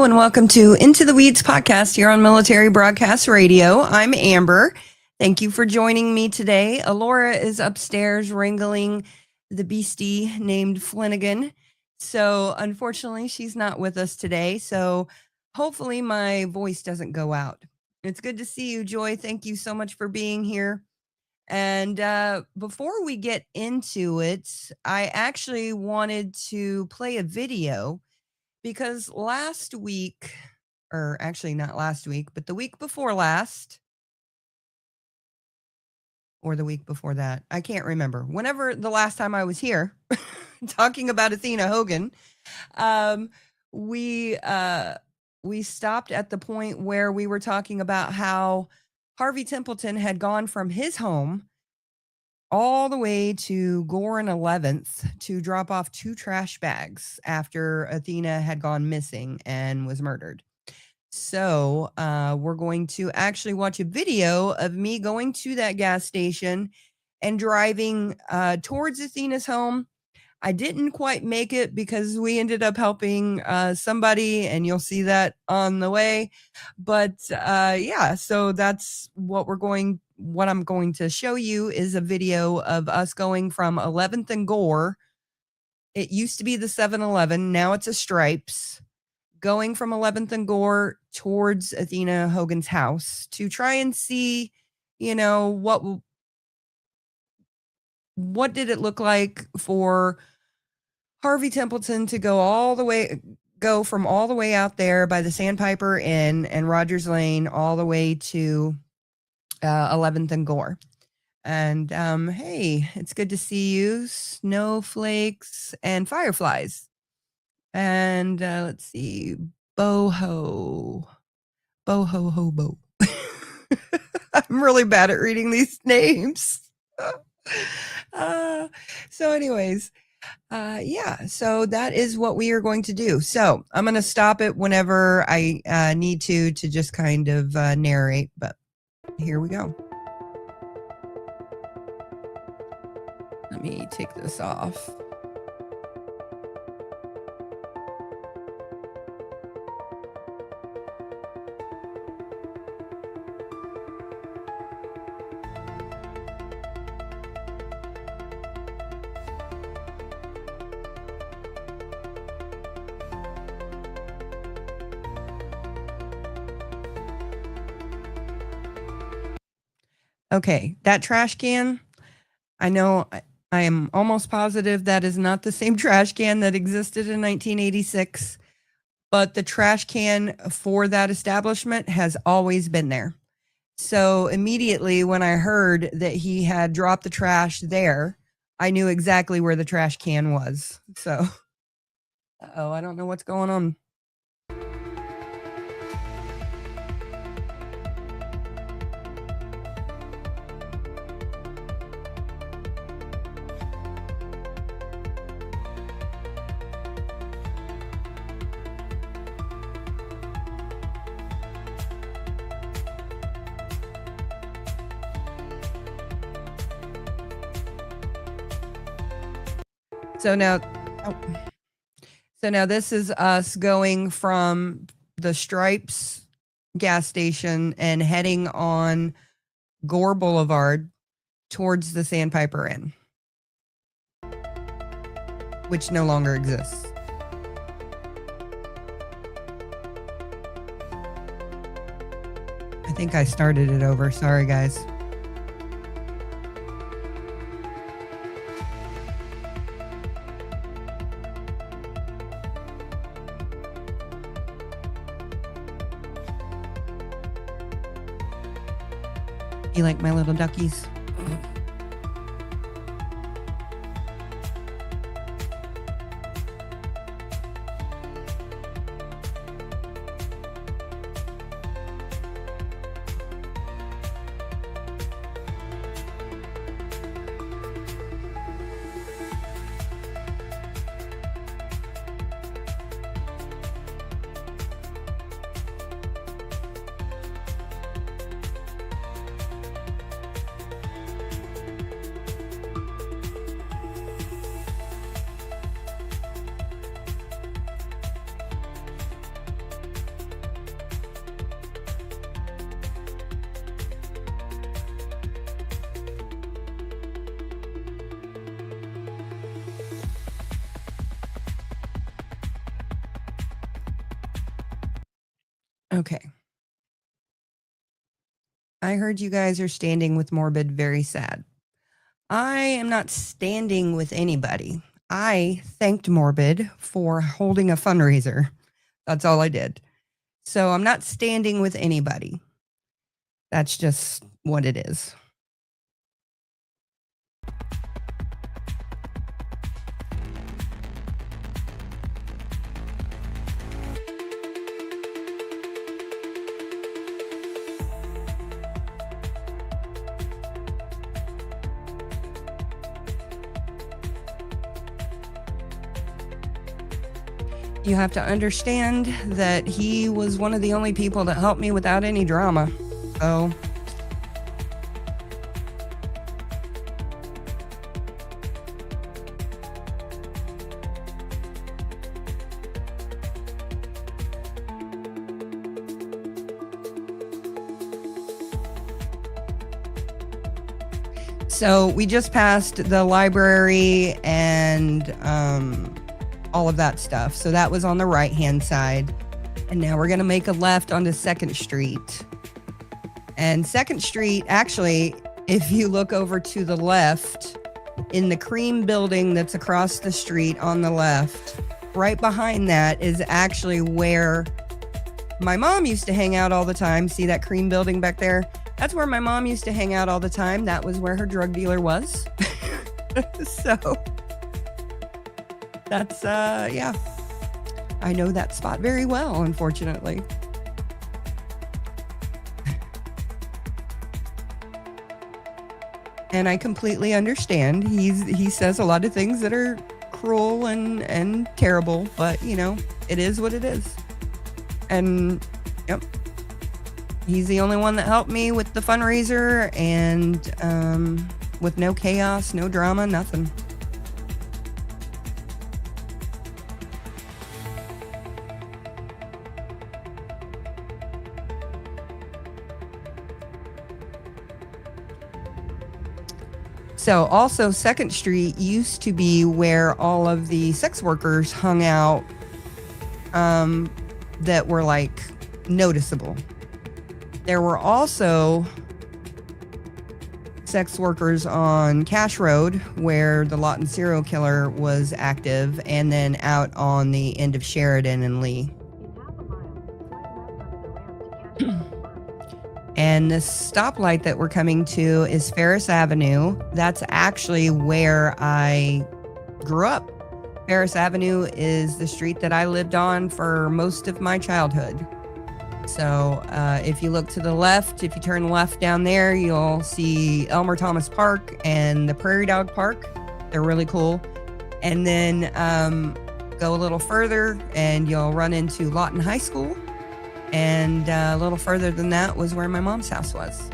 Hello and welcome to Into the Weeds podcast here on Military Broadcast Radio. I'm Amber. Thank you for joining me today. Alora is upstairs wrangling the beastie named Flanagan. So unfortunately, she's not with us today. So hopefully my voice doesn't go out. It's good to see you, Joy. Thank you so much for being here. And before we get into it, I actually wanted to play a video because last week, or actually not last week, but the week before last, or the week before that, I can't remember. Whenever the last time I was here talking about Athena Hogan, we stopped at the point where we were talking about how Harvey Templeton had gone from his home all the way to Gore and 11th to drop off 2 trash bags after Athena had gone missing and was murdered. So we're going to actually watch a video of me going to that gas station and driving towards Athena's home. I didn't quite make it because we ended up helping somebody, and you'll see that on the way. But yeah, so that's what I'm going to show you is a video of us going from 11th and Gore. It used to be the 7-Eleven. Now it's a Stripes. Going from 11th and Gore towards Athena Hogan's house to try and see, what did it look like for Harvey Templeton to go from all the way out there by the Sandpiper Inn and Rogers Lane all the way to 11th and Gore. And hey, it's good to see you, snowflakes and fireflies. And let's see, boho hobo. I'm really bad at reading these names. So anyways, yeah, so that is what we are going to do. So I'm going to stop it whenever I need to just kind of narrate, but here we go. Let me take this off. Okay, that trash can, I know I am almost positive that is not the same trash can that existed in 1986, but the trash can for that establishment has always been there. So immediately when I heard that he had dropped the trash there, I knew exactly where the trash can was. So, I don't know what's going on. So now this is us going from the Stripes gas station and heading on Gore Boulevard towards the Sandpiper Inn, which no longer exists. I think I started it over. Sorry, guys. You like my little duckies? Okay. I heard you guys are standing with Morbid, very sad. I am not standing with anybody. I thanked Morbid for holding a fundraiser. That's all I did. So I'm not standing with anybody. That's just what it is. You have to understand that he was one of the only people that helped me without any drama. So we just passed the library and all of that stuff. So that was on the right-hand side. And now we're going to make a left onto 2nd Street. And 2nd Street, actually, if you look over to the left, in the cream building that's across the street on the left, right behind that is actually where my mom used to hang out all the time. See that cream building back there? That's where my mom used to hang out all the time. That was where her drug dealer was. So that's, yeah. I know that spot very well, unfortunately. And I completely understand. He says a lot of things that are cruel and terrible, but you know, it is what it is. And yep. He's the only one that helped me with the fundraiser and with no chaos, no drama, nothing. So also 2nd Street used to be where all of the sex workers hung out that were like noticeable. There were also sex workers on Cash Road where the Lawton serial killer was active, and then out on the end of Sheridan and Lee. And this stoplight that we're coming to is Ferris Avenue. That's actually where I grew up. Ferris Avenue is the street that I lived on for most of my childhood. So if you look to the left, if you turn left down there, you'll see Elmer Thomas Park and the Prairie Dog Park. They're really cool. And then go a little further and you'll run into Lawton High School. And a little further than that was where my mom's house was.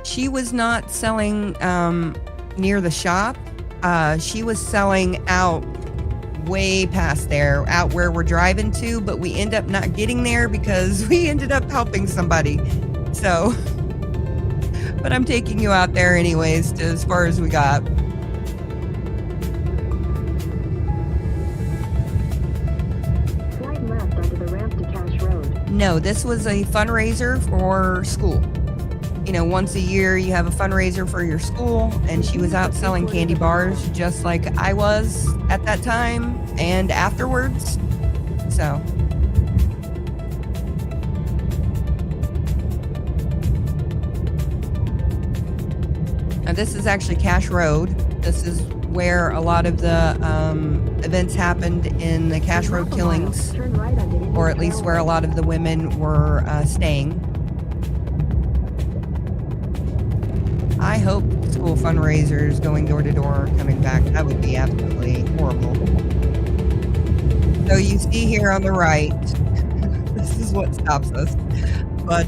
She was not selling near the shop. She was selling out way past there, out where we're driving to, but we end up not getting there because we ended up helping somebody. So, but I'm taking you out there anyways to as far as we got. No, this was a fundraiser for school. You know, once a year you have a fundraiser for your school, and she was out selling candy bars just like I was at that time and afterwards. So. Now this is actually Cash Road. This is where a lot of the events happened in the Cash Road killings, or at least where a lot of the women were staying. I hope school fundraisers going door to door are coming back. That would be absolutely horrible. So you see here on the right, this is what stops us. But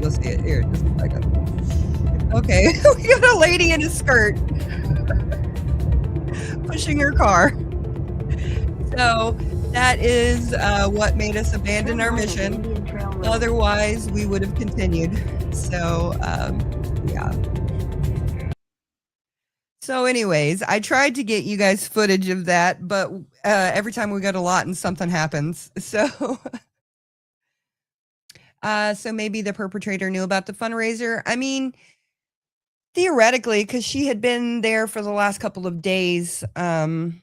you'll see it here. Just a second. Okay, we got a lady in a skirt pushing her car. So that is what made us abandon our mission. Otherwise, we would have continued. So, yeah. So anyways, I tried to get you guys footage of that, but every time we go to Lawton, something happens. So so maybe the perpetrator knew about the fundraiser. I mean, theoretically, because she had been there for the last couple of days doing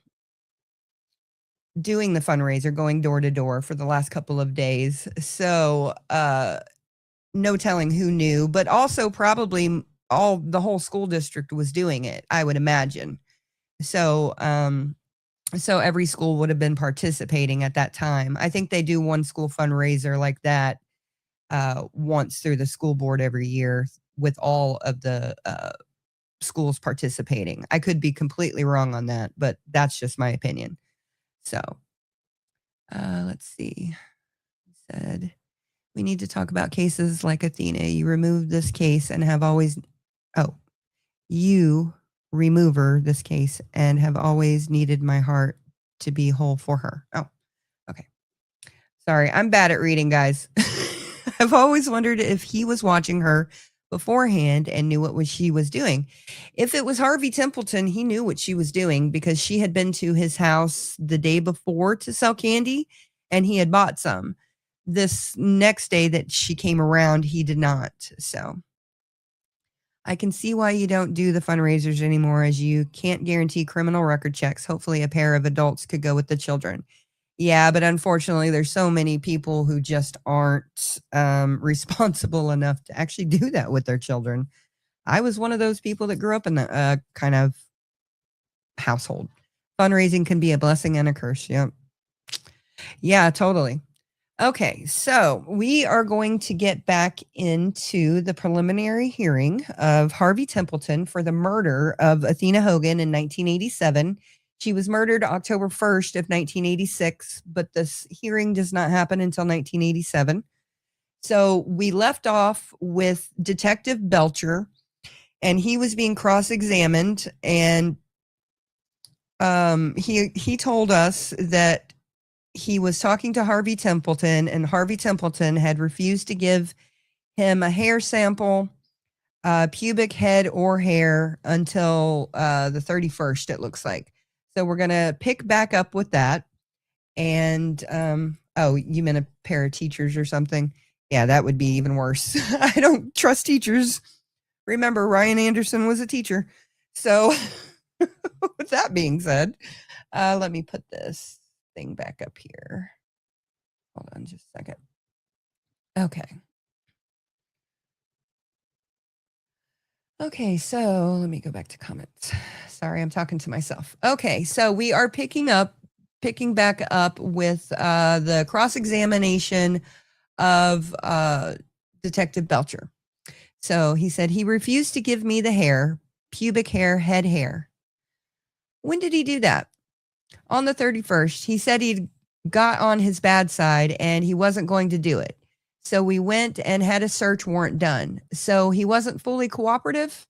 the fundraiser, going door to door for the last couple of days. So no telling who knew, but also probably the whole school district was doing it, I would imagine. So so every school would have been participating at that time. I think they do one school fundraiser like that once through the school board every year with all of the schools participating. I could be completely wrong on that, but that's just my opinion. So let's see. Said we need to talk about cases like Athena. You removed this case and have always you remover this case and have always needed my heart to be whole for her. Oh, okay. Sorry, I'm bad at reading, guys. I've always wondered if he was watching her beforehand and knew what she was doing. If it was Harvey Templeton, he knew what she was doing because she had been to his house the day before to sell candy and he had bought some. This next day that she came around, he did not. So I can see why you don't do the fundraisers anymore, as you can't guarantee criminal record checks. Hopefully a pair of adults could go with the children. Yeah, but unfortunately, there's so many people who just aren't responsible enough to actually do that with their children. I was one of those people that grew up in the kind of household. Fundraising can be a blessing and a curse. Yep. Yeah, totally. Okay, so we are going to get back into the preliminary hearing of Harvey Templeton for the murder of Athena Hogan in 1987. She was murdered October 1st of 1986, but this hearing does not happen until 1987. So we left off with Detective Belcher, and he was being cross-examined, and he told us that he was talking to Harvey Templeton, and Harvey Templeton had refused to give him a hair sample, pubic head or hair until the 31st, it looks like. So we're going to pick back up with that. And, oh, you meant a pair of teachers or something? Yeah, that would be even worse. I don't trust teachers. Remember, Ryan Anderson was a teacher. So with that being said, let me put this thing back up here. Hold on just a second. Okay. Okay, so let me go back to comments. Sorry, I'm talking to myself. Okay, so we are picking back up with the cross-examination of Detective Belcher. So he said he refused to give me the hair, pubic hair, head hair. When did he do that? On the 31st. He said he'd got on his bad side and he wasn't going to do it. So we went and had a search warrant done. So he wasn't fully cooperative?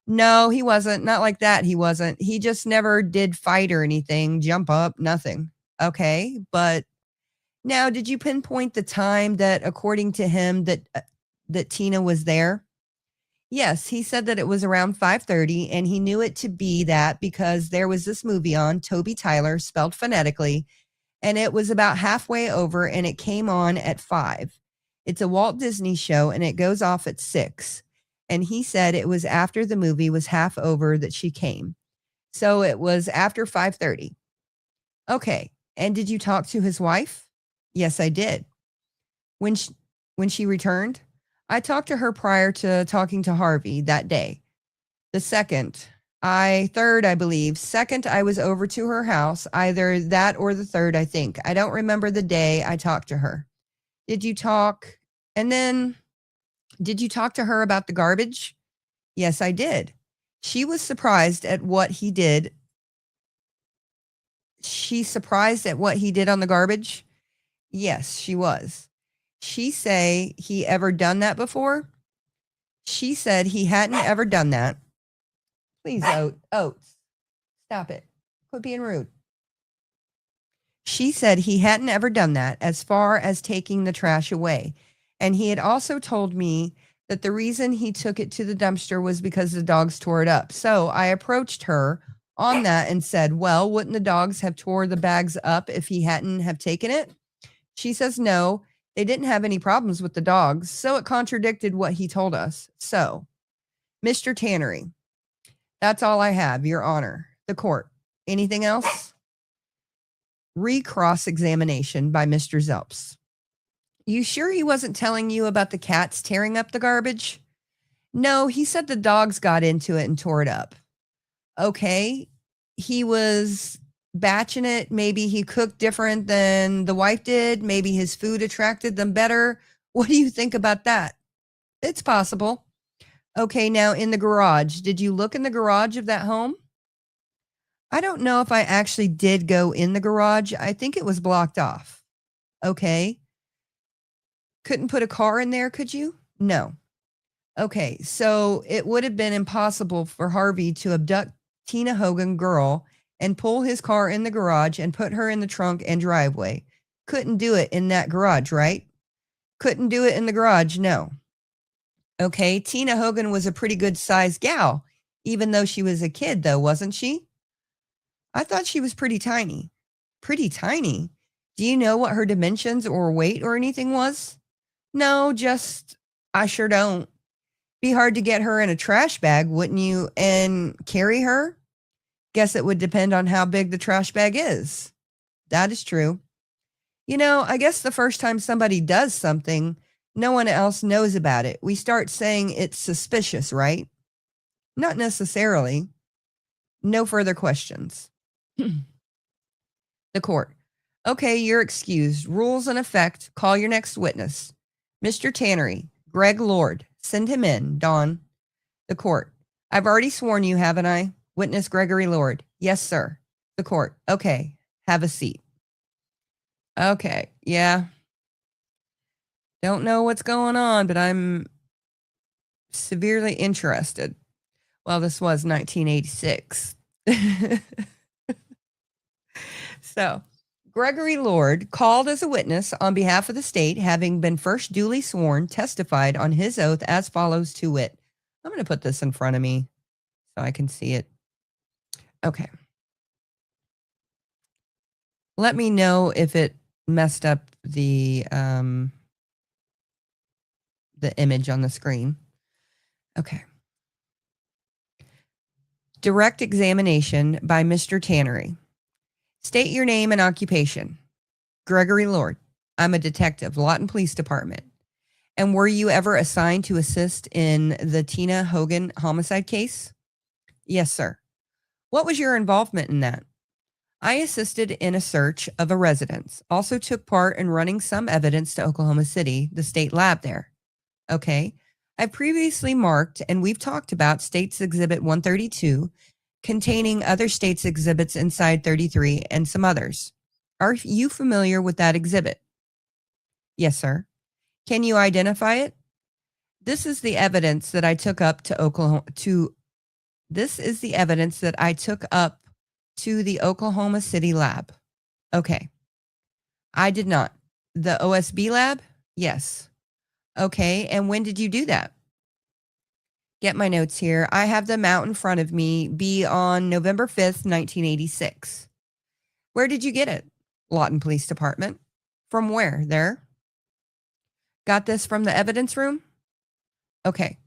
No, he wasn't. Not like that. He wasn't. He just never did fight or anything, jump up, nothing. Okay. But now, did you pinpoint the time that, according to him, that Tina was there? Yes, he said that it was around 5:30, and he knew it to be that because there was this movie on, Toby Tyler, spelled phonetically, and it was about halfway over, and it came on at 5. It's a Walt Disney show, and it goes off at 6. And he said it was after the movie was half over that she came. So it was after 5:30. Okay. And did you talk to his wife? Yes, I did. When she returned, I talked to her prior to talking to Harvey that day. The third, I believe. Second, I was over to her house, either that or the third, I think. I don't remember the day I talked to her. Did you talk? And then, did you talk to her about the garbage? Yes, I did. She was surprised at what he did. She's surprised at what he did on the garbage? Yes, she was. She say he ever done that before? She said he hadn't ever done that. Please, Oates, stop it. Quit being rude. She said he hadn't ever done that as far as taking the trash away. And he had also told me that the reason he took it to the dumpster was because the dogs tore it up. So I approached her on that and said, well, wouldn't the dogs have tore the bags up if he hadn't have taken it? She says, no, they didn't have any problems with the dogs. So it contradicted what he told us. So, Mr. Tannery, that's all I have, Your Honor. The court. Anything else? Recross examination by Mr. Zelps. You sure he wasn't telling you about the cats tearing up the garbage? No, he said the dogs got into it and tore it up. Okay, he was batching it. Maybe he cooked different than the wife did. Maybe his food attracted them better. What do you think about that? It's possible. Okay, now in the garage, did you look in the garage of that home? I don't know if I actually did go in the garage. I think it was blocked off. Okay. Couldn't put a car in there, could you? No. Okay, so it would have been impossible for Harvey to abduct Tina Hogan girl and pull his car in the garage and put her in the trunk and driveway. Couldn't do it in that garage, right? Couldn't do it in the garage, no. Okay, Tina Hogan was a pretty good sized gal, even though she was a kid though, wasn't she? I thought she was pretty tiny. Pretty tiny? Do you know what her dimensions or weight or anything was? No, just, I sure don't. Be hard to get her in a trash bag, wouldn't you? And carry her? Guess it would depend on how big the trash bag is. That is true. You know, I guess the first time somebody does something, no one else knows about it. We start saying it's suspicious, right? Not necessarily. No further questions. The court. Okay, you're excused. Rules in effect. Call your next witness. Mr. Tannery, Greg Lord. Send him in, Dawn. The court. I've already sworn you, haven't I? Witness Gregory Lord. Yes, sir. The court. Okay, have a seat. Okay, yeah. Don't know what's going on, but I'm severely interested. Well, this was 1986. So, Gregory Lord, called as a witness on behalf of the state, having been first duly sworn, testified on his oath as follows to wit. I'm going to put this in front of me so I can see it. Okay. Let me know if it messed up the image on the screen. Okay. Direct examination by Mr. Tannery. State your name and occupation. Gregory Lord. I'm a detective, Lawton Police Department. And were you ever assigned to assist in the Tina Hogan homicide case? Yes, sir. What was your involvement in that? I assisted in a search of a residence, also took part in running some evidence to Oklahoma City, the state lab there. Okay. I previously marked, and we've talked about States Exhibit 132, containing other states' exhibits inside 33 and some others. Are you familiar with that exhibit? Yes, sir. Can you identify it? This is the evidence that I took up to This is the evidence that I took up to the Oklahoma City lab. Okay. I did not. The OSB lab? Yes. Okay. And when did you do that? Get my notes here. I have them out in front of me. Be on November 5th, 1986. Where did you get it? Lawton Police Department. From where? There? Got this from the evidence room? Okay.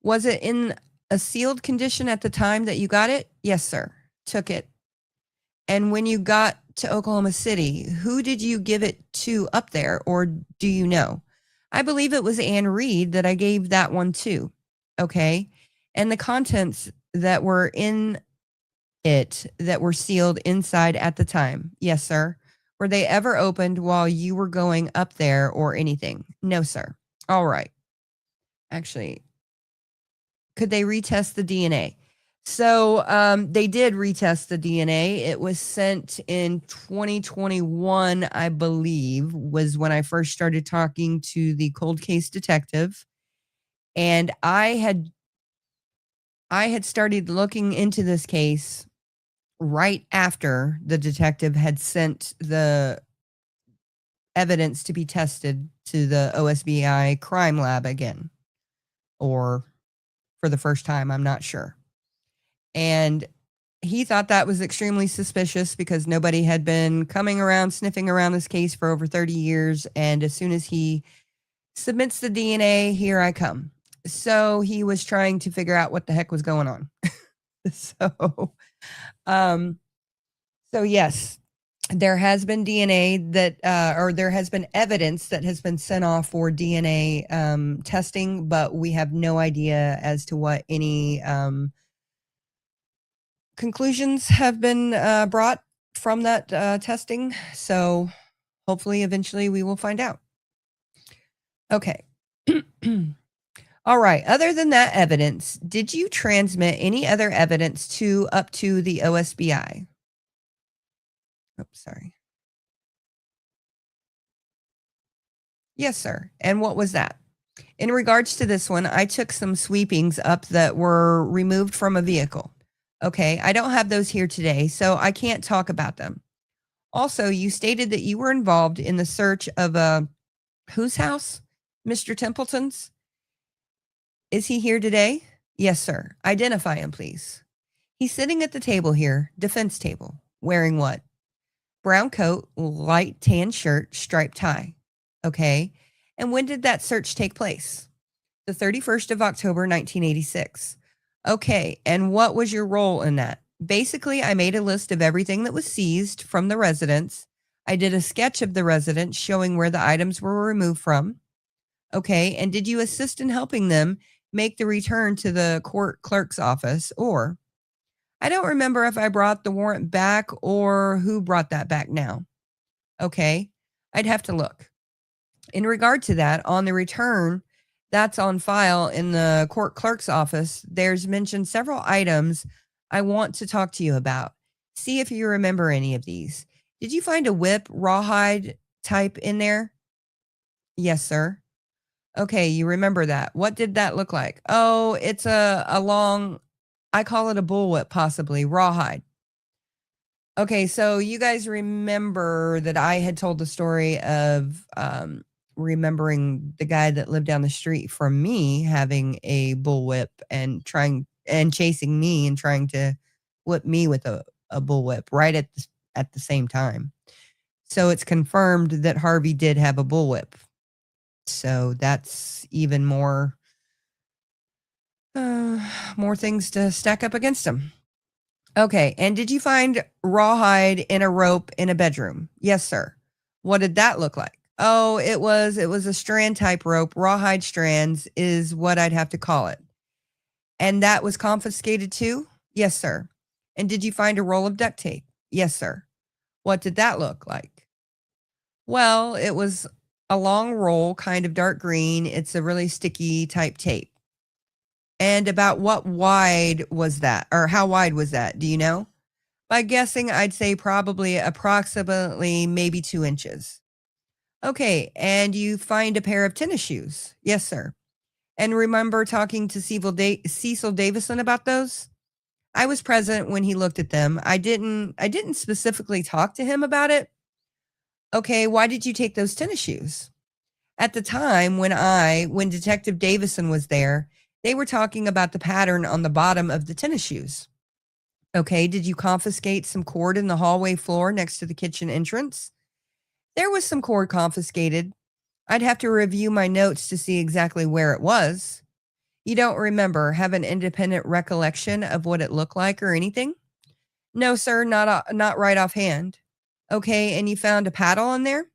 Was it in a sealed condition at the time that you got it? Yes, sir. Took it. And when you got to Oklahoma City, who did you give it to up there, or do you know? I believe it was Ann Reed that I gave that one to. Okay. And the contents that were in it that were sealed inside at the time. Yes, sir. Were they ever opened while you were going up there or anything? No, sir. All right. Actually, could they retest the DNA? So they did retest the DNA. It was sent in 2021, I believe, was when I first started talking to the cold case detective. And I had started looking into this case right after the detective had sent the evidence to be tested to the OSBI crime lab again. or for the first time, I'm not sure. And he thought that was extremely suspicious because nobody had been coming around, sniffing around this case for over 30 years. And as soon as he submits the DNA, here I come. So he was trying to figure out what the heck was going on. So, um, so yes, there has been DNA that, or there has been evidence that has been sent off for DNA testing, but we have no idea as to what any conclusions have been brought from that testing. So hopefully, eventually, we will find out. Okay. All right. Other than that evidence, did you transmit any other evidence up to the OSBI? Oh, sorry. Yes, sir. And what was that? In regards to this one, I took some sweepings up that were removed from a vehicle. Okay. I don't have those here today, so I can't talk about them. Also, you stated that you were involved in the search of whose house? Mr. Templeton's? Is he here today? Yes, sir. Identify him, please. He's sitting at the table here, defense table. Wearing what? Brown coat, light tan shirt, striped tie. Okay. And when did that search take place? The 31st of October, 1986. Okay. And what was your role in that? Basically, I made a list of everything that was seized from the residence. I did a sketch of the residence showing where the items were removed from. Okay. And did you assist in helping them make the return to the court clerk's office? Or I don't remember if I brought the warrant back or who brought that back now. Okay. I'd have to look. In regard to that, on the return that's on file in the court clerk's office, there's mentioned several items I want to talk to you about. See if you remember any of these. Did you find a whip, rawhide type in there? Yes, sir. Okay, you remember that. What did that look like? Oh, it's a long, I call it a bullwhip, possibly, rawhide. Okay, so you guys remember that I had told the story of remembering the guy that lived down the street from me having a bullwhip and chasing me and trying to whip me with a bullwhip right at the same time. So it's confirmed that Harvey did have a bullwhip. So that's even more things to stack up against him. Okay, and did you find rawhide in a rope in a bedroom? Yes, sir. What did that look like? Oh, it was a strand type rope. Rawhide strands is what I'd have to call it. And that was confiscated too? Yes, sir. And did you find a roll of duct tape? Yes, sir. What did that look like? Well, it was a long roll, kind of dark green. It's a really sticky type tape. And about what wide was that? Or how wide was that? Do you know? By guessing, I'd say probably approximately maybe 2 inches. Okay. And you find a pair of tennis shoes? Yes, sir. And remember talking to Cecil Davison about those? I was present when he looked at them. I didn't specifically talk to him about it. Okay. Why did you take those tennis shoes? At the time when Detective Davison was there, they were talking about the pattern on the bottom of the tennis shoes. Okay. Did you confiscate some cord in the hallway floor next to the kitchen entrance? There was some cord confiscated. I'd have to review my notes to see exactly where it was. You don't remember, have an independent recollection of what it looked like or anything? No, sir, not right offhand. Okay. And you found a paddle in there?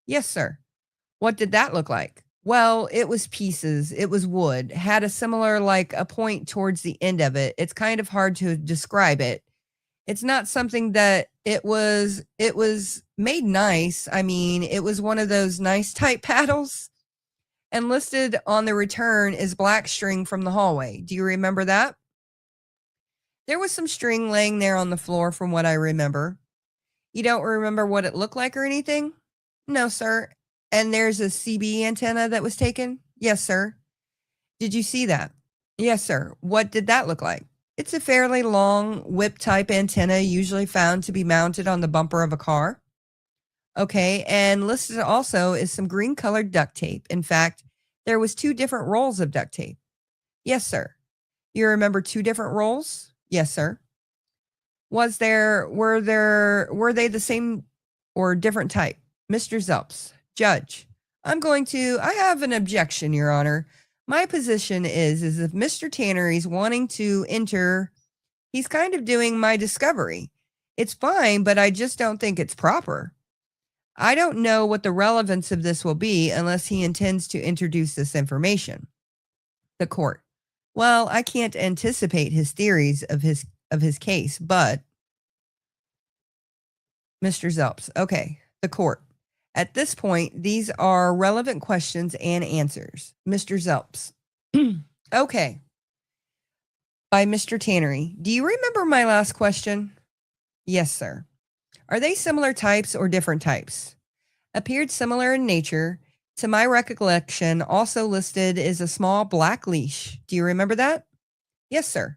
Yes, sir. What did that look like? Well, it was pieces. It was wood. Had a similar, like a point towards the end of it. It's kind of hard to describe it. It's not something that it was made nice. I mean, it was one of those nice type paddles. And listed on the return is black string from the hallway. Do you remember that? There was some string laying there on the floor from what I remember. You don't remember what it looked like or anything? No, sir. And there's a CB antenna that was taken? Yes, sir. Did you see that? Yes, sir. What did that look like? It's a fairly long whip type antenna, usually found to be mounted on the bumper of a car. Okay. And listed also is some green colored duct tape. In fact, there was 2 different rolls of duct tape. Yes, sir. You remember 2 different roles? Yes, sir. Were they the same or different type? Mr. Zelps, Judge, I have an objection, Your Honor. My position is if Mr. Tannery's wanting to enter, he's kind of doing my discovery. It's fine, but I just don't think it's proper. I don't know what the relevance of this will be unless he intends to introduce this information. The court. Well, I can't anticipate his theories of his case, but Mr. Zelps. Okay. The court. At this point, these are relevant questions and answers. Mr. Zelps. Okay. By Mr. Tannery. Do you remember my last question? Yes, sir. Are they similar types or different types? Appeared similar in nature. To my recollection, also listed is a small black leash. Do you remember that? Yes, sir.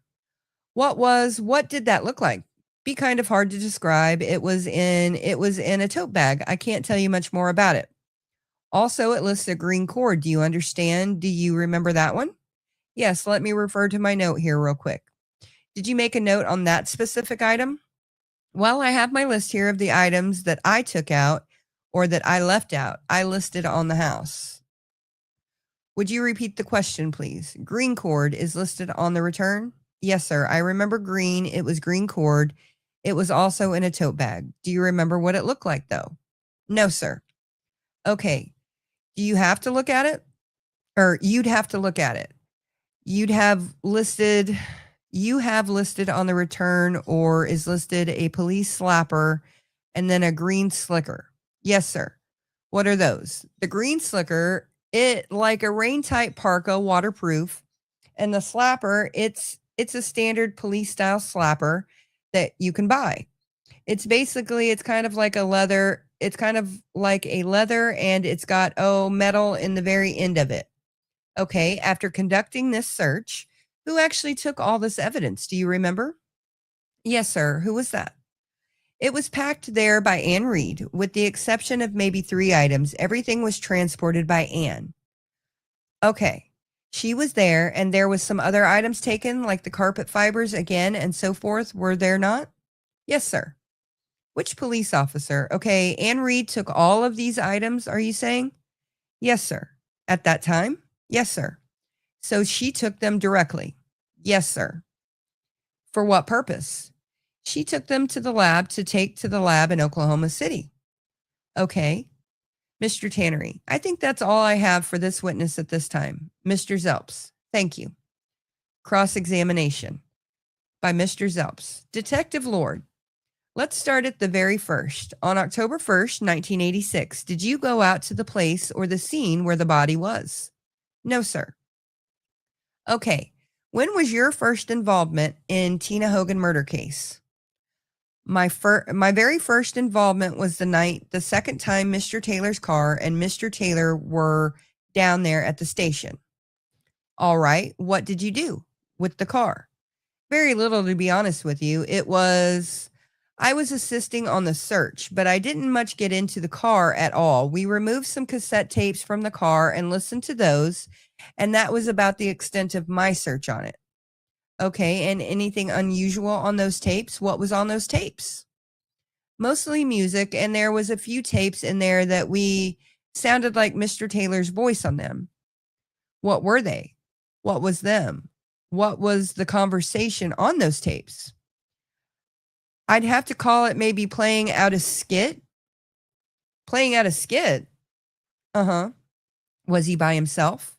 What did that look like? Be kind of hard to describe. It was in a tote bag. I can't tell you much more about it. Also, it lists a green cord. Do you understand? Do you remember that one? Yes, let me refer to my note here real quick. Did you make a note on that specific item? Well, I have my list here of the items that I took out or that I left out. I listed on the house. Would you repeat the question, please? Green cord is listed on the return? Yes, sir. I remember green. It was green cord. It was also in a tote bag. Do you remember what it looked like, though? No, sir. Okay. Do you have to look at it? Or you'd have to look at it. You have listed on the return or is listed a police slapper and then a green slicker. Yes, sir. What are those? The green slicker, it like a rain tight parka, waterproof, and the slapper, it's a standard police style slapper that you can buy. It's kind of like a leather. It's kind of like a leather and it's got metal in the very end of it. Okay, after conducting this search, who actually took all this evidence? Do you remember? Yes, sir. Who was that? It was packed there by Anne Reed, with the exception of maybe 3 items. Everything was transported by Anne. Okay. She was there, and there was some other items taken, like the carpet fibers again, and so forth. Were there not? Yes, sir. Which police officer? Okay, Anne Reed took all of these items, are you saying? Yes, sir. At that time? Yes, sir. So she took them directly? Yes, sir. For what purpose? She took them to the lab to take to the lab in Oklahoma City. Okay. Mr. Tannery, I think that's all I have for this witness at this time. Mr. Zelps, thank you. Cross-examination by Mr. Zelps. Detective Lord, let's start at the very first. On October 1st, 1986, did you go out to the place or the scene where the body was? No, sir. Okay. When was your first involvement in Tina Hogan murder case? My very first involvement was the second time Mr. Taylor's car and Mr. Taylor were down there at the station. All right. What did you do with the car? Very little, to be honest with you. I was assisting on the search, but I didn't much get into the car at all. We removed some cassette tapes from the car and listened to those, and that was about the extent of my search on it. Okay, and anything unusual on those tapes? What was on those tapes? Mostly music, and there was a few tapes in there that we sounded like Mr. Taylor's voice on them. What were they? What was them? What was the conversation on those tapes? I'd have to call it maybe playing out a skit. Playing out a skit? Uh-huh. Was he by himself?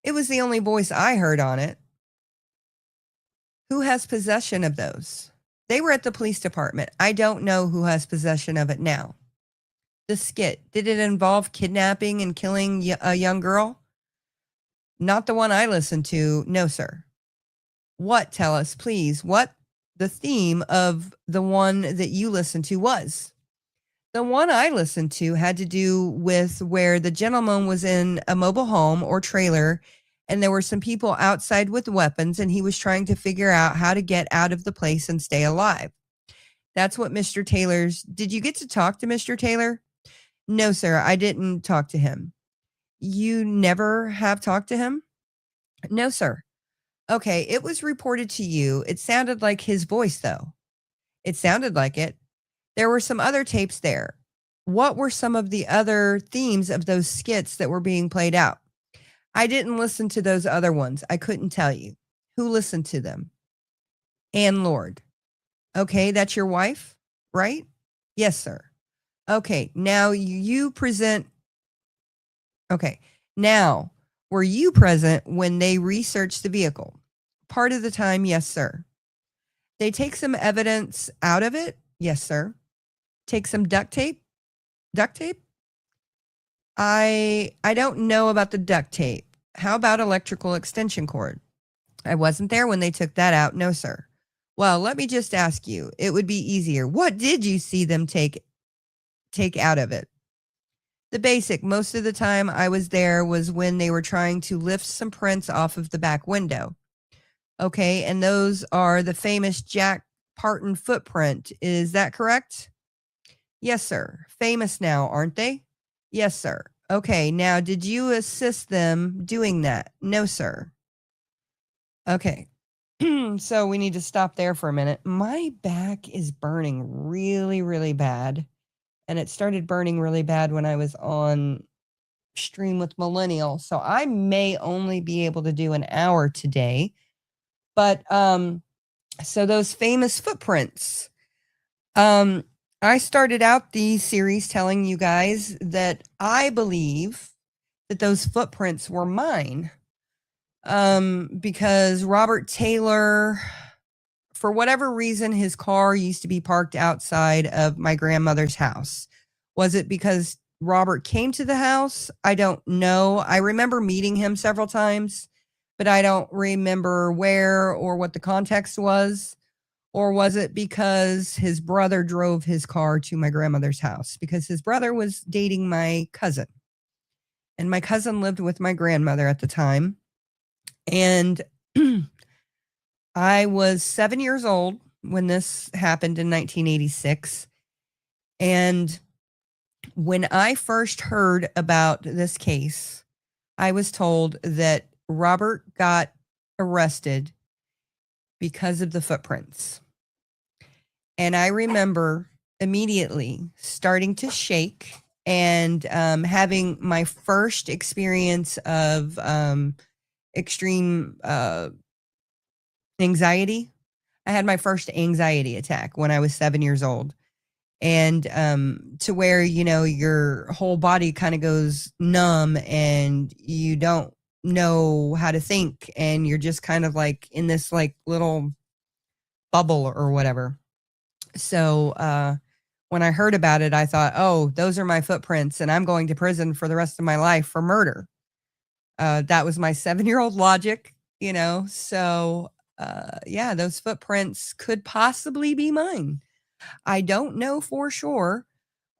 It was the only voice I heard on it. Who has possession of those? They were at the police department. I don't know who has possession of it now. The skit, did it involve kidnapping and killing a young girl? Not the one I listened to. No, sir. What? Tell us, please. What the theme of the one that you listened to was? The one I listened to had to do with where the gentleman was in a mobile home or trailer, and there were some people outside with weapons, and he was trying to figure out how to get out of the place and stay alive. That's what Mr. Taylor's... Did you get to talk to Mr. Taylor? No, sir, I didn't talk to him. You never have talked to him? No, sir. Okay, it was reported to you. It sounded like his voice, though. It sounded like it. There were some other tapes there. What were some of the other themes of those skits that were being played out? I didn't listen to those other ones. I couldn't tell you. Who listened to them? Ann Lord. Okay, that's your wife, right? Yes, sir. Okay, now you present. Okay, now were you present when they researched the vehicle? Part of the time, yes, sir. They take some evidence out of it? Yes, sir. Take some duct tape? Duct tape? I don't know about the duct tape. How about electrical extension cord? I wasn't there when they took that out. No, sir. Well, let me just ask you. It would be easier. What did you see them take out of it? The basic. Most of the time I was there was when they were trying to lift some prints off of the back window. Okay, and those are the famous Jack Parton footprint. Is that correct? Yes, sir. Famous now, aren't they? Yes, sir. Okay, now did you assist them doing that? No, sir. Okay. So we need to stop there for a minute. My back is burning really, really bad. And it started burning really bad when I was on stream with Millennial. So I may only be able to do an hour today. But so those famous footprints. I started out the series telling you guys that I believe that those footprints were mine. Because Robert Taylor, for whatever reason, his car used to be parked outside of my grandmother's house. Was it because Robert came to the house? I don't know. I remember meeting him several times, but I don't remember where or what the context was. Or was it because his brother drove his car to my grandmother's house? Because his brother was dating my cousin. And my cousin lived with my grandmother at the time. And I was 7 years old when this happened in 1986. And when I first heard about this case, I was told that Robert got arrested because of the footprints. And I remember immediately starting to shake and having my first experience of extreme anxiety. I had my first anxiety attack when I was 7 years old. And to where, you know, your whole body kind of goes numb and you don't know how to think. And you're just kind of like in this like little bubble or whatever. So when I heard about it, I thought, oh, those are my footprints and I'm going to prison for the rest of my life for murder. That was my 7-year-old logic, you know. So yeah, those footprints could possibly be mine. I don't know for sure.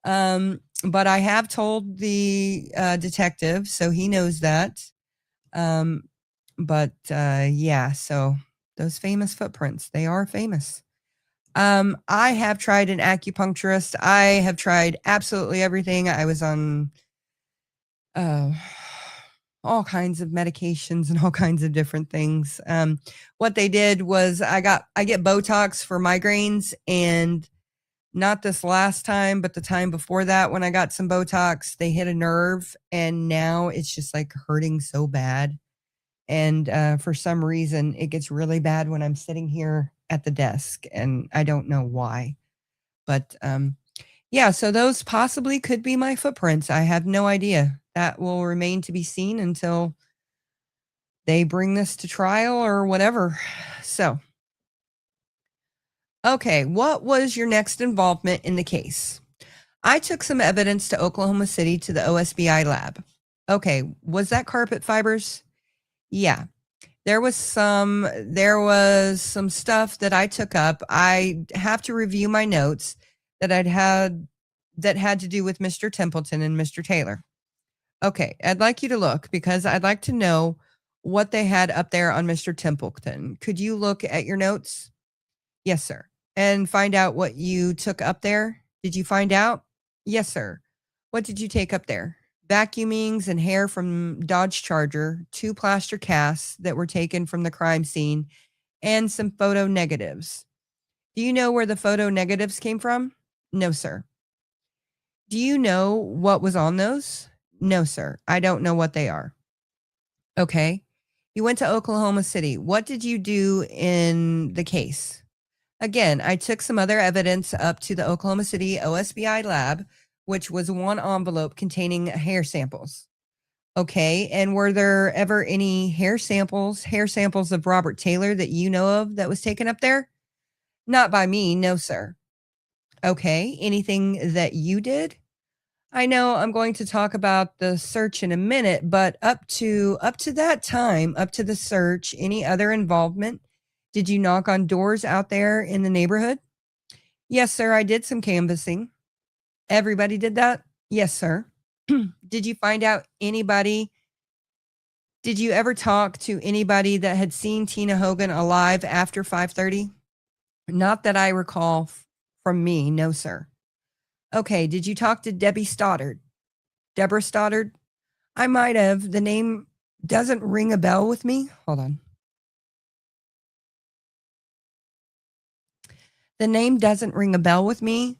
But I have told the detective, so he knows that. But yeah, so those famous footprints, they are famous. I have tried an acupuncturist. I have tried absolutely everything. I was on all kinds of medications and all kinds of different things. What they did was I get Botox for migraines, and not this last time, but the time before that, when I got some Botox, they hit a nerve and now it's just like hurting so bad. And for some reason, it gets really bad when I'm sitting here at the desk, and I don't know why. But yeah, so those possibly could be my footprints. I have no idea. That will remain to be seen until they bring this to trial or whatever. So, okay, what was your next involvement in the case? I took some evidence to Oklahoma City to the OSBI lab. Okay, was that carpet fibers? Yeah. There was some stuff that I took up. I have to review my notes that had to do with Mr. Templeton and Mr. Taylor. Okay, I'd like you to look because I'd like to know what they had up there on Mr. Templeton. Could you look at your notes? Yes, sir. And find out what you took up there? Did you find out? Yes, sir. What did you take up there? vacuumings and hair from Dodge Charger, 2 plaster casts that were taken from the crime scene, and some photo negatives. Do you know where the photo negatives came from? No, sir. Do you know what was on those? No, sir. I don't know what they are. Okay. You went to Oklahoma City. What did you do in the case? Again, I took some other evidence up to the Oklahoma City OSBI lab, which was one envelope containing hair samples. Okay. And were there ever any hair samples of Robert Taylor that you know of that was taken up there? Not by me. No, sir. Okay. Anything that you did? I know I'm going to talk about the search in a minute, but up to that time, up to the search, any other involvement? Did you knock on doors out there in the neighborhood? Yes, sir, I did some canvassing. Everybody did that? Yes, sir. Did you find out anybody? Did you ever talk to anybody that had seen Tina Hogan alive after 5:30? Not that I recall from me, no, sir. Okay, did you talk to Debbie Stoddard? Deborah Stoddard? I might have. The name doesn't ring a bell with me. Hold on. The name doesn't ring a bell with me.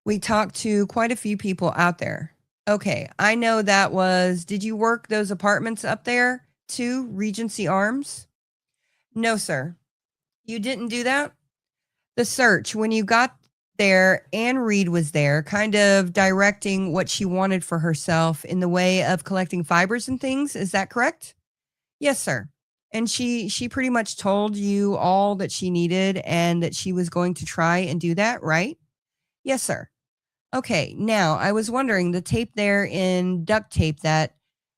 We talked to quite a few people out there. Okay, I know that was, did you work those apartments up there too? Regency Arms? No, sir. You didn't do that? The search, when you got there, Anne Reed was there, kind of directing what she wanted for herself in the way of collecting fibers and things. Is that correct? Yes, sir. And she pretty much told you all that she needed and that she was going to try and do that, right? Yes, sir. Okay. Now, I was wondering the tape there in duct tape that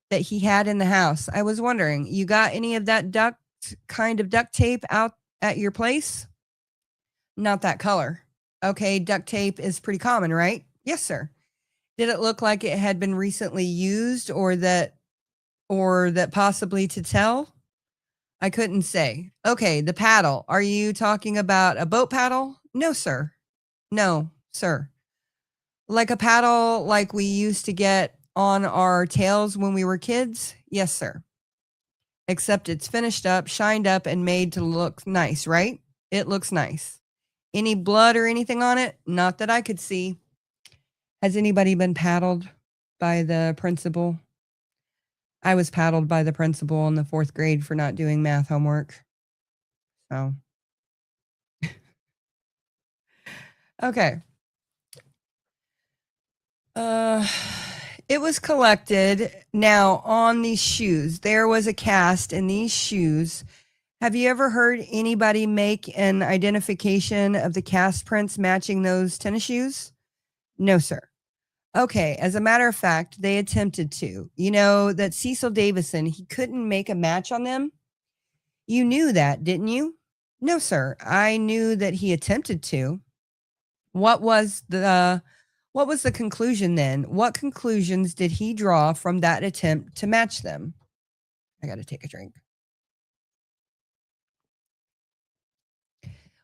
he had in the house. I was wondering, you got any of that duct tape out at your place? Not that color. Okay, duct tape is pretty common, right? Yes, sir. Did it look like it had been recently used or that possibly to tell? I couldn't say. Okay, the paddle. Are you talking about a boat paddle? No, sir. No, sir. Like a paddle like we used to get on our tails when we were kids? Yes, sir. Except it's finished up, shined up, and made to look nice, right? It looks nice. Any blood or anything on it? Not that I could see. Has anybody been paddled by the principal? I was paddled by the principal in the 4th grade for not doing math homework. So, okay. It was collected. Now, on these shoes, there was a cast in these shoes. Have you ever heard anybody make an identification of the cast prints matching those tennis shoes? No, sir. Okay, as a matter of fact, they attempted to. You know that Cecil Davison, he couldn't make a match on them. You knew that, didn't you? No, sir. I knew that he attempted to. What was the conclusion then? What conclusions did he draw from that attempt to match them? I got to take a drink.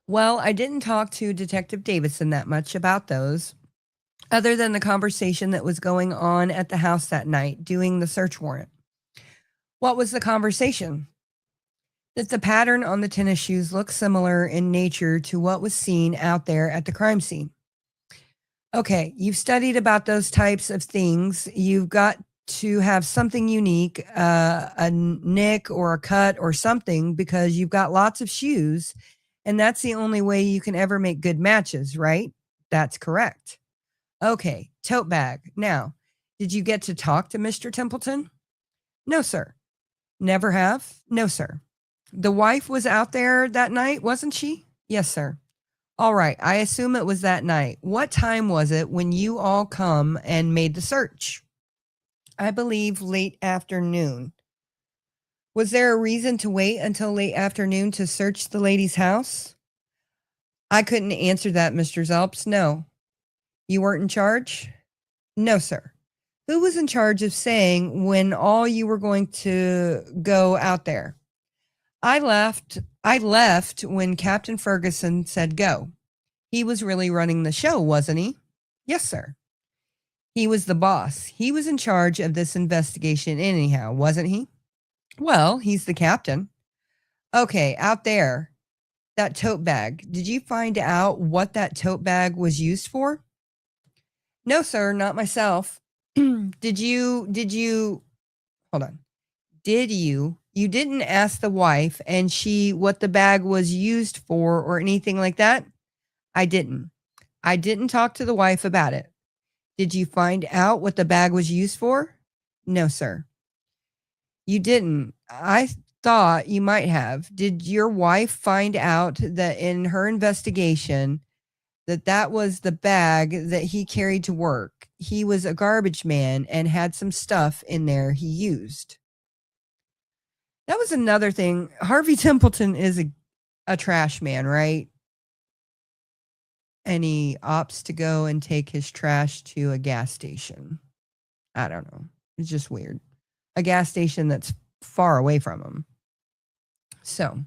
Well, I didn't talk to Detective Davison that much about those, other than the conversation that was going on at the house that night doing the search warrant. What was the conversation? That the pattern on the tennis shoes looked similar in nature to what was seen out there at the crime scene. Okay, you've studied about those types of things. You've got to have something unique, a nick or a cut or something, because you've got lots of shoes, and that's the only way you can ever make good matches, right? That's correct. Okay, tote bag. Now, did you get to talk to Mr. Templeton? No, sir. Never have? No, sir. The wife was out there that night, wasn't she? Yes, sir. All right, I assume it was that night. What time was it when you all come and made the search? I believe late afternoon. Was there a reason to wait until late afternoon to search the lady's house? I couldn't answer that, Mr. Zelps. No. You weren't in charge? No, sir. Who was in charge of saying when all you were going to go out there? I left when Captain Ferguson said go. He was really running the show, wasn't he? Yes, sir. He was the boss. He was in charge of this investigation anyhow, wasn't he? Well, he's the captain. Okay, out there, that tote bag. Did you find out what that tote bag was used for? No, sir, not myself. Did you hold on. Did you didn't ask the wife and she what the bag was used for or anything like that? I didn't. I didn't talk to the wife about it. Did you find out what the bag was used for? No, sir. You didn't. I thought you might have. Did your wife find out that in her investigation that that was the bag that he carried to work? He was a garbage man and had some stuff in there he used. That was another thing. Harvey Templeton is a trash man, right? And he opts to go and take his trash to a gas station. I don't know. It's just weird. A gas station that's far away from him. So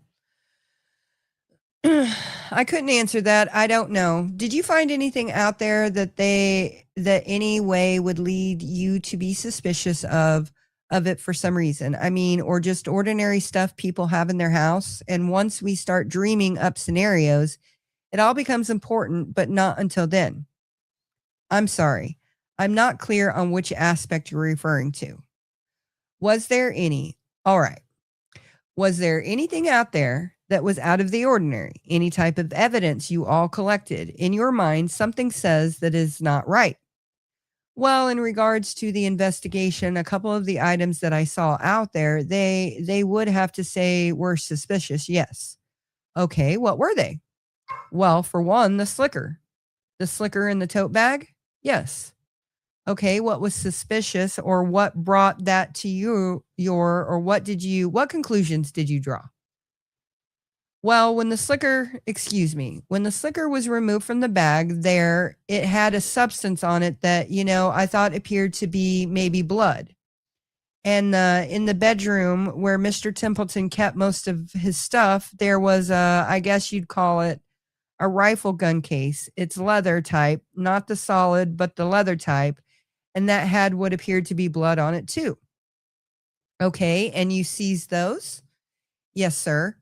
I couldn't answer that. I don't know. Did you find anything out there that any way would lead you to be suspicious of it for some reason? I mean, or just ordinary stuff people have in their house. And once we start dreaming up scenarios, it all becomes important, but not until then. I'm sorry. I'm not clear on which aspect you're referring to. Was there any? All right. Was there anything out there that was out of the ordinary? Any type of evidence you all collected? In your mind, something says that is not right. Well, in regards to the investigation, a couple of the items that I saw out there, they would have to say were suspicious, yes. Okay, what were they? Well, for one, the slicker. The slicker in the tote bag? Yes. Okay, what was suspicious or what brought that to you, what conclusions did you draw? Well, when the slicker was removed from the bag there, it had a substance on it that, I thought appeared to be maybe blood. And in the bedroom where Mr. Templeton kept most of his stuff, there was I guess you'd call it a rifle gun case. It's leather type, not the solid, but the leather type. And that had what appeared to be blood on it too. Okay, and you seized those? Yes, sir.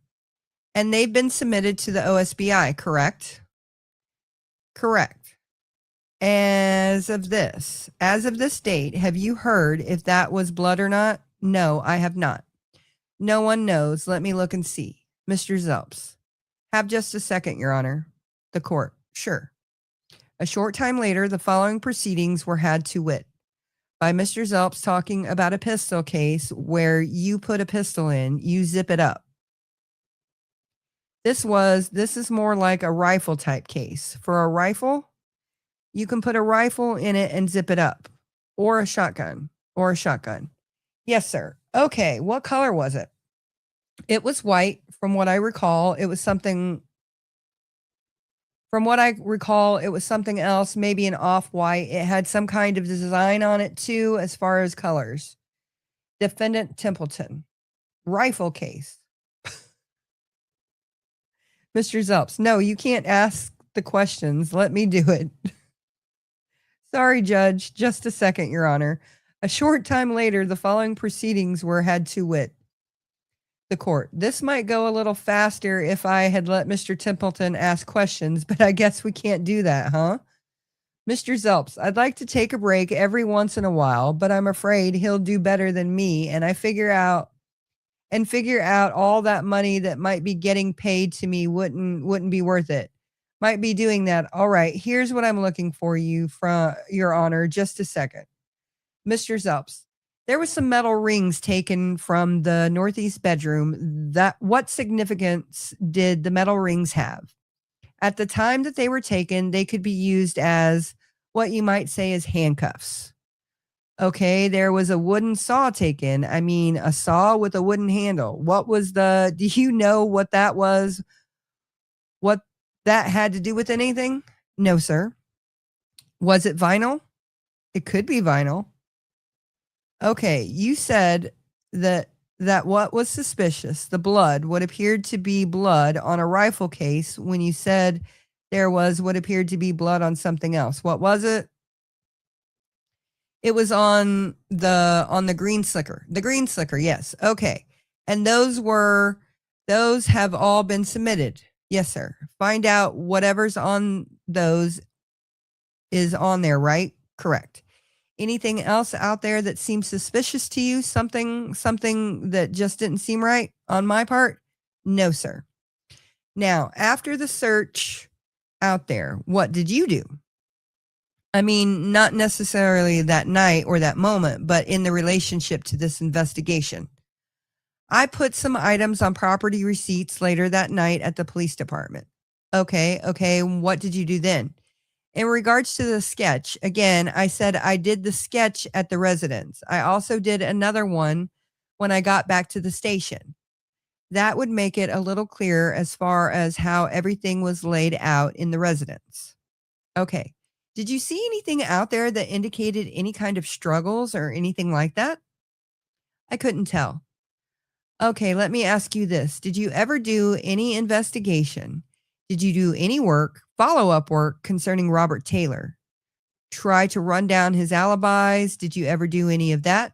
And they've been submitted to the OSBI, correct? Correct. As of this date, have you heard if that was blood or not? No, I have not. No one knows. Let me look and see. Mr. Zelps. Have just a second, Your Honor. The court. Sure. A short time later, the following proceedings were had to wit. By Mr. Zelps talking about a pistol case where you put a pistol in, you zip it up. This is more like a rifle type case. For a rifle, you can put a rifle in it and zip it up. Or a shotgun. Yes, sir. Okay, what color was it? It was white. From what I recall, it was something else, maybe an off-white. It had some kind of design on it too, as far as colors. Defendant Templeton. Rifle case. Mr. Zelps. No, you can't ask the questions. Let me do it. Sorry, Judge. Just a second, Your Honor. A short time later, the following proceedings were had to wit. The court. This might go a little faster if I had let Mr. Templeton ask questions, but I guess we can't do that, huh? Mr. Zelps, I'd like to take a break every once in a while, but I'm afraid he'll do better than me, and figure out all that money that might be getting paid to me wouldn't be worth it. Might be doing that. All right, here's what I'm looking for you from Your Honor. Just a second. Mr. Zelps. There was some metal rings taken from the northeast bedroom. What significance did the metal rings have? At the time that they were taken, they could be used as what you might say is handcuffs. Okay, there was a wooden saw taken. I mean, a saw with a wooden handle. Do you know what that was? What that had to do with anything? No, sir. Was it vinyl? It could be vinyl. Okay, you said that what was suspicious, the blood, what appeared to be blood on a rifle case when you said there was what appeared to be blood on something else. What was it? It was on the green slicker. The green slicker, yes. Okay. And those have all been submitted. Yes, sir. Find out whatever's on those is on there, right? Correct. Anything else out there that seems suspicious to you? Something that just didn't seem right on my part? No, sir. Now, after the search out there, what did you do? I mean, not necessarily that night or that moment, but in the relationship to this investigation. I put some items on property receipts later that night at the police department. Okay. What did you do then? In regards to the sketch, again, I said I did the sketch at the residence. I also did another one when I got back to the station. That would make it a little clearer as far as how everything was laid out in the residence. Okay. Did you see anything out there that indicated any kind of struggles or anything like that? I couldn't tell. Okay, let me ask you this. Did you ever do any investigation? Did you do any work, follow-up work concerning Robert Taylor? Try to run down his alibis? Did you ever do any of that?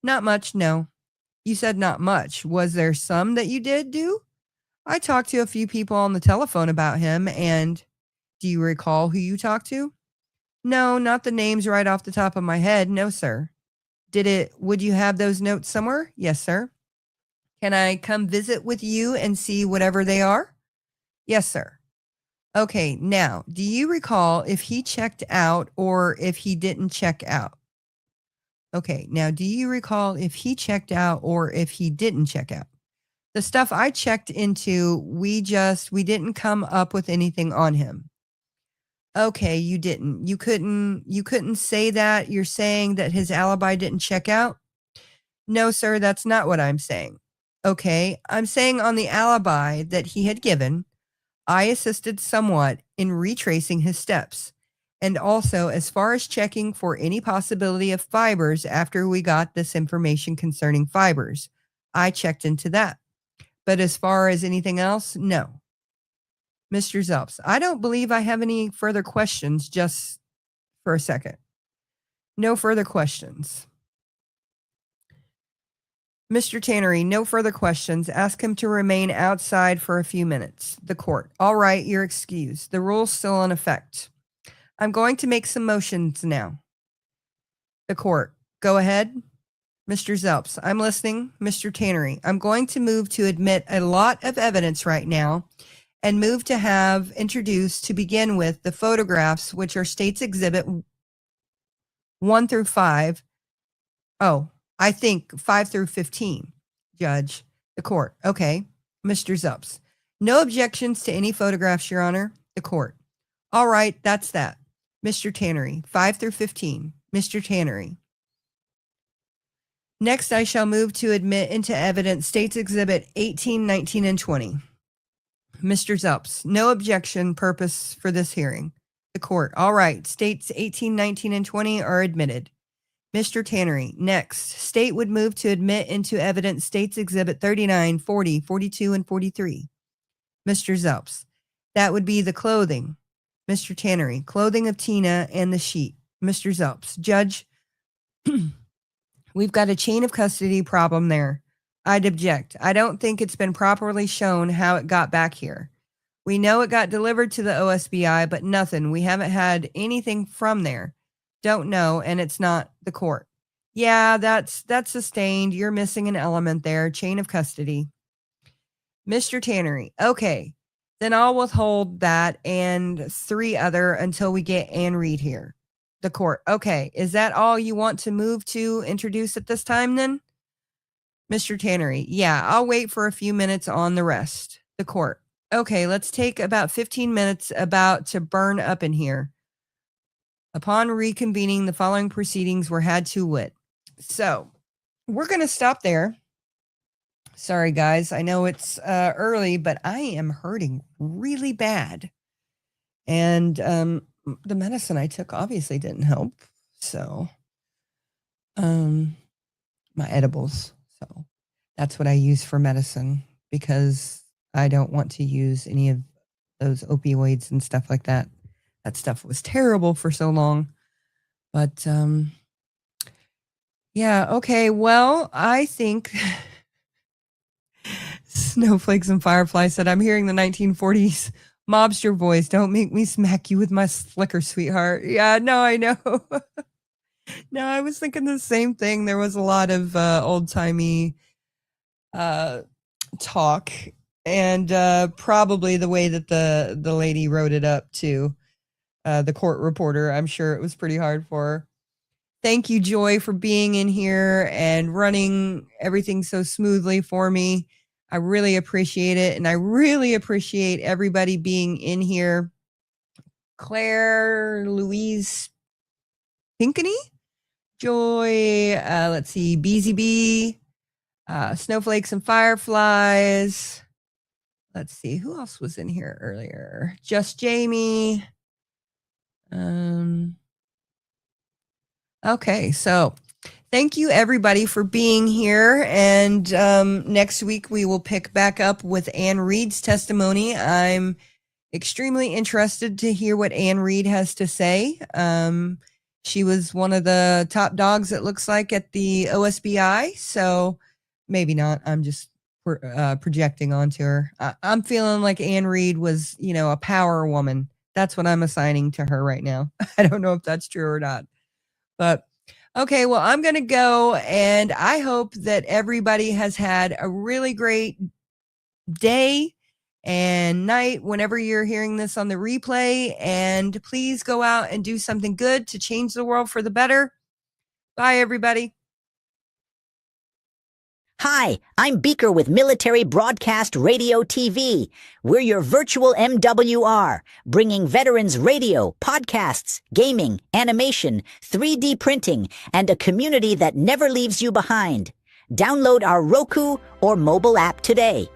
Not much, no. You said not much. Was there some that you did do? I talked to a few people on the telephone about him, and do you recall who you talked to? No, not the names right off the top of my head. No, sir. Would you have those notes somewhere? Yes, sir. Can I come visit with you and see whatever they are? Yes, sir. Okay, now, do you recall if he checked out or if he didn't check out? Okay, now, do you recall if he checked out or if he didn't check out? The stuff I checked into, we didn't come up with anything on him. Okay, you didn't. You couldn't say that. You're saying that his alibi didn't check out? No, sir, that's not what I'm saying. Okay, I'm saying on the alibi that he had given, I assisted somewhat in retracing his steps. And also, as far as checking for any possibility of fibers after we got this information concerning fibers, I checked into that. But as far as anything else, no. Mr. Zelps, I don't believe I have any further questions, just for a second. No further questions. Mr. Tannery, no further questions. Ask him to remain outside for a few minutes. The court. All right, you're excused. The rule's still in effect. I'm going to make some motions now. The court. Go ahead. Mr. Zelps, I'm listening. Mr. Tannery, I'm going to move to admit a lot of evidence right now and move to have introduced to begin with the photographs, which are State's Exhibit 1 through 5. Oh, I think 5 through 15, Judge. The court. Okay. Mr. Zelps. No objections to any photographs, Your Honor. The court. All right, that's that. Mr. Tannery, 5 through 15. Mr. Tannery. Next, I shall move to admit into evidence State's Exhibit 18, 19, and 20. Mr. Zelps, no objection purpose for this hearing. The court. All right, States 18, 19, and 20 are admitted. Mr. Tannery, next, State would move to admit into evidence State's Exhibit 39, 40, 42, and 43. Mr. Zelps, that would be the clothing. Mr. Tannery, clothing of Tina and the sheet. Mr. Zelps, Judge, we've got a chain of custody problem there. I'd object. I don't think it's been properly shown how it got back here. We know it got delivered to the OSBI, but nothing. We haven't had anything from there. Don't know, and it's not the court. Yeah, that's sustained. You're missing an element there. Chain of custody. Mr. Tannery. Okay, then I'll withhold that and 3 other until we get Ann Reed here. The court. Okay, is that all you want to move to introduce at this time then? Mr. Tannery. Yeah, I'll wait for a few minutes on the rest. The court. Okay, let's take about 15 minutes about to burn up in here. Upon reconvening, the following proceedings were had to wit. So we're going to stop there. Sorry, guys. I know it's early, but I am hurting really bad. And the medicine I took obviously didn't help. So my edibles. So that's what I use for medicine because I don't want to use any of those opioids and stuff like that. That stuff was terrible for so long. But Yeah, okay. Well, I think Snowflakes and Fireflies said, I'm hearing the 1940s mobster voice. Don't make me smack you with my slicker, sweetheart. Yeah, no, I know. No, I was thinking the same thing. There was a lot of old-timey uh, talk, and probably the way that the lady wrote it up too. The court reporter, I'm sure it was pretty hard for her. Thank you, Joy, for being in here and running everything so smoothly for me. I really appreciate it, and I really appreciate everybody being in here. Claire, Louise, Pinkney, Joy, let's see, BZB, Snowflakes and Fireflies. Let's see, who else was in here earlier? Just Jamie. Okay, so thank you everybody for being here. And next week we will pick back up with Anne Reed's testimony. I'm extremely interested to hear what Anne Reed has to say. She was one of the top dogs, it looks like, at the OSBI. So maybe not. I'm just projecting onto her. I'm feeling like Anne Reed was, a power woman. That's what I'm assigning to her right now. I don't know if that's true or not. But okay, well, I'm going to go, and I hope that everybody has had a really great day and night whenever you're hearing this on the replay. And please go out and do something good to change the world for the better. Bye, everybody. Hi, I'm Beaker with Military Broadcast Radio TV. We're your virtual MWR, bringing veterans radio, podcasts, gaming, animation, 3D printing, and a community that never leaves you behind. Download our Roku or mobile app today.